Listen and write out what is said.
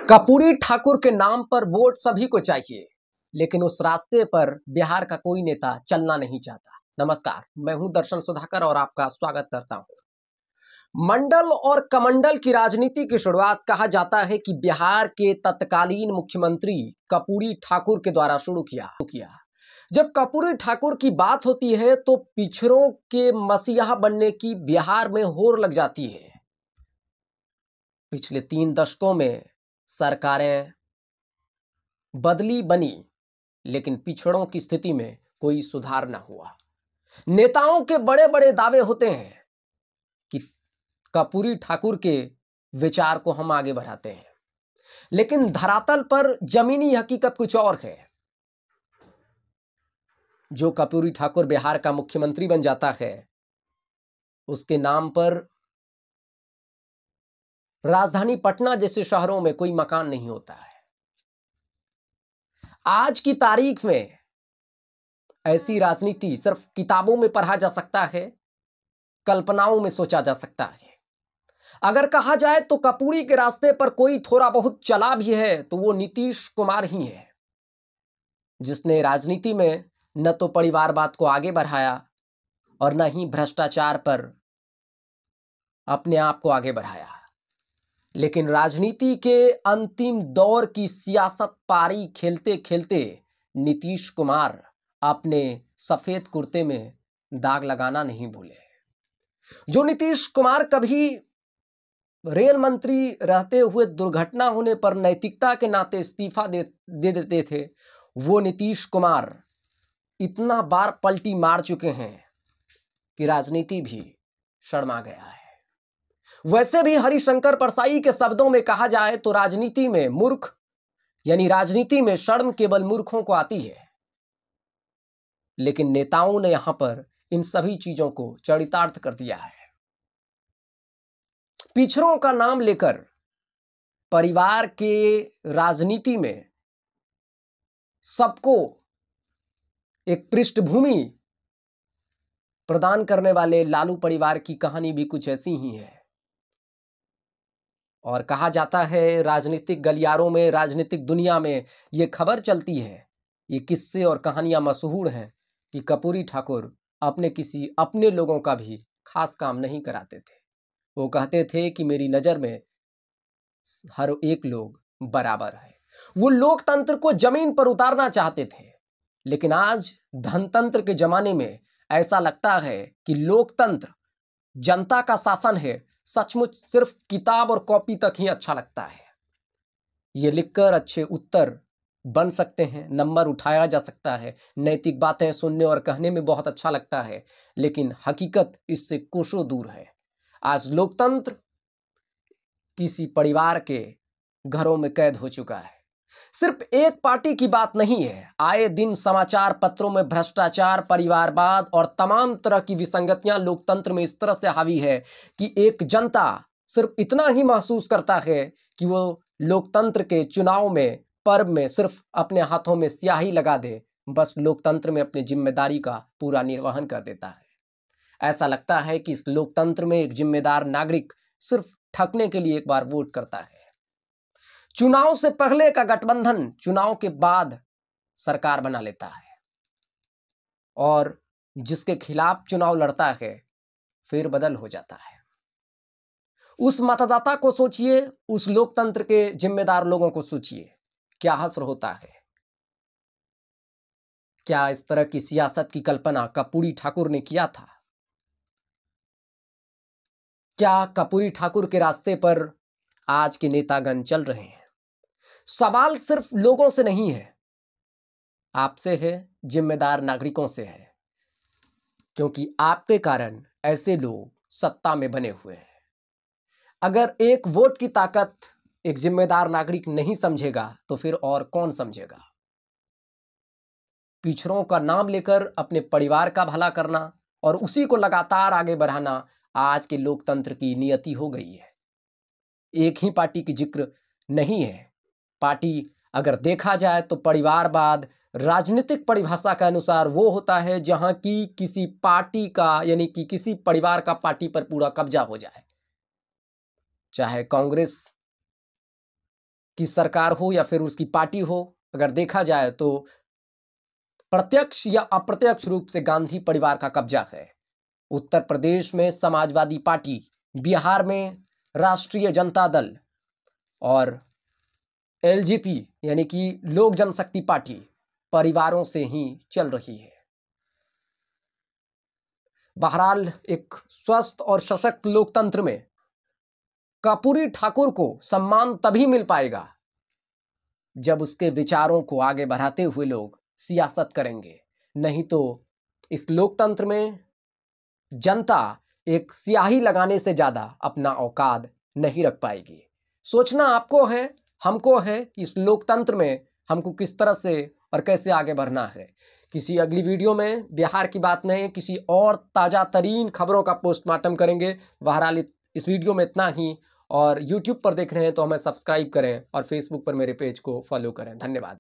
कर्पूरी ठाकुर के नाम पर वोट सभी को चाहिए, लेकिन उस रास्ते पर बिहार का कोई नेता चलना नहीं चाहता। नमस्कार, मैं हूं दर्शन सुधाकर और आपका स्वागत करता हूं। मंडल और कमंडल की राजनीति की शुरुआत कहा जाता है कि बिहार के तत्कालीन मुख्यमंत्री कर्पूरी ठाकुर के द्वारा शुरू किया। जब कर्पूरी ठाकुर की बात होती है तो पिछड़ों के मसीहा बनने की बिहार में होड़ लग जाती है। पिछले 3 दशकों में सरकारें बनी, लेकिन पिछड़ों की स्थिति में कोई सुधार न हुआ। नेताओं के बड़े बड़े दावे होते हैं कि कर्पूरी ठाकुर के विचार को हम आगे बढ़ाते हैं, लेकिन धरातल पर जमीनी हकीकत कुछ और है। जो कर्पूरी ठाकुर बिहार का मुख्यमंत्री बन जाता है, उसके नाम पर राजधानी पटना जैसे शहरों में कोई मकान नहीं होता है। आज की तारीख में ऐसी राजनीति सिर्फ किताबों में पढ़ा जा सकता है, कल्पनाओं में सोचा जा सकता है। अगर कहा जाए तो कर्पूरी के रास्ते पर कोई थोड़ा बहुत चला भी है तो वो नीतीश कुमार ही है, जिसने राजनीति में न तो परिवारवाद को आगे बढ़ाया और न ही भ्रष्टाचार पर अपने आप को आगे बढ़ाया। लेकिन राजनीति के अंतिम दौर की सियासत पारी खेलते खेलते नीतीश कुमार अपने सफेद कुर्ते में दाग लगाना नहीं भूले। जो नीतीश कुमार कभी रेल मंत्री रहते हुए दुर्घटना होने पर नैतिकता के नाते इस्तीफा दे देते थे, वो नीतीश कुमार इतना बार पलटी मार चुके हैं कि राजनीति भी शर्मा गया है। वैसे भी हरिशंकर परसाई के शब्दों में कहा जाए तो राजनीति में मूर्ख यानी राजनीति में शर्म केवल मूर्खों को आती है, लेकिन नेताओं ने यहां पर इन सभी चीजों को चरितार्थ कर दिया है। पिछड़ों का नाम लेकर परिवार के राजनीति में सबको एक पृष्ठभूमि प्रदान करने वाले लालू परिवार की कहानी भी कुछ ऐसी ही है। और कहा जाता है राजनीतिक गलियारों में, राजनीतिक दुनिया में ये खबर चलती है, ये किस्से और कहानियां मशहूर हैं कि कर्पूरी ठाकुर अपने लोगों का भी खास काम नहीं कराते थे। वो कहते थे कि मेरी नज़र में हर एक लोग बराबर है। वो लोकतंत्र को जमीन पर उतारना चाहते थे, लेकिन आज धनतंत्र के जमाने में ऐसा लगता है कि लोकतंत्र जनता का शासन है, सचमुच सिर्फ किताब और कॉपी तक ही अच्छा लगता है। ये लिखकर अच्छे उत्तर बन सकते हैं, नंबर उठाया जा सकता है, नैतिक बातें सुनने और कहने में बहुत अच्छा लगता है, लेकिन हकीकत इससे कोसों दूर है। आज लोकतंत्र किसी परिवार के घरों में कैद हो चुका है। सिर्फ एक पार्टी की बात नहीं है, आए दिन समाचार पत्रों में भ्रष्टाचार, परिवारवाद और तमाम तरह की विसंगतियां लोकतंत्र में इस तरह से हावी है कि एक जनता सिर्फ इतना ही महसूस करता है कि वो लोकतंत्र के चुनाव में, पर्व में सिर्फ अपने हाथों में स्याही लगा दे, बस लोकतंत्र में अपनी जिम्मेदारी का पूरा निर्वहन कर देता है। ऐसा लगता है कि इस लोकतंत्र में एक जिम्मेदार नागरिक सिर्फ ठगने के लिए एक बार वोट करता है। चुनाव से पहले का गठबंधन चुनाव के बाद सरकार बना लेता है, और जिसके खिलाफ चुनाव लड़ता है फिर बदल हो जाता है। उस मतदाता को सोचिए, उस लोकतंत्र के जिम्मेदार लोगों को सोचिए, क्या हश्र होता है। क्या इस तरह की सियासत की कल्पना कर्पूरी ठाकुर ने किया था? क्या कर्पूरी ठाकुर के रास्ते पर आज के नेतागण चल रहे हैं? सवाल सिर्फ लोगों से नहीं है, आपसे है, जिम्मेदार नागरिकों से है, क्योंकि आपके कारण ऐसे लोग सत्ता में बने हुए हैं। अगर एक वोट की ताकत एक जिम्मेदार नागरिक नहीं समझेगा तो फिर और कौन समझेगा? पिछड़ों का नाम लेकर अपने परिवार का भला करना और उसी को लगातार आगे बढ़ाना आज के लोकतंत्र की नियति हो गई है। एक ही पार्टी की जिक्र नहीं है। पार्टी अगर देखा जाए तो परिवारवाद राजनीतिक परिभाषा के अनुसार वो होता है जहां की किसी पार्टी का यानी कि किसी परिवार का पार्टी पर पूरा कब्जा हो जाए। चाहे कांग्रेस की सरकार हो या फिर उसकी पार्टी हो, अगर देखा जाए तो प्रत्यक्ष या अप्रत्यक्ष रूप से गांधी परिवार का कब्जा है। उत्तर प्रदेश में समाजवादी पार्टी, बिहार में राष्ट्रीय जनता दल और एलजेपी यानी कि लोक जनशक्ति पार्टी परिवारों से ही चल रही है। बहरहाल एक स्वस्थ और सशक्त लोकतंत्र में कर्पूरी ठाकुर को सम्मान तभी मिल पाएगा जब उसके विचारों को आगे बढ़ाते हुए लोग सियासत करेंगे। नहीं तो इस लोकतंत्र में जनता एक स्याही लगाने से ज्यादा अपना औकात नहीं रख पाएगी। सोचना आपको है, हमको है कि इस लोकतंत्र में हमको किस तरह से और कैसे आगे बढ़ना है। किसी अगली वीडियो में बिहार की बात नहीं, किसी और ताज़ा तरीन खबरों का पोस्टमार्टम करेंगे। बहरहाल इस वीडियो में इतना ही, और YouTube पर देख रहे हैं तो हमें सब्सक्राइब करें और Facebook पर मेरे पेज को फॉलो करें। धन्यवाद।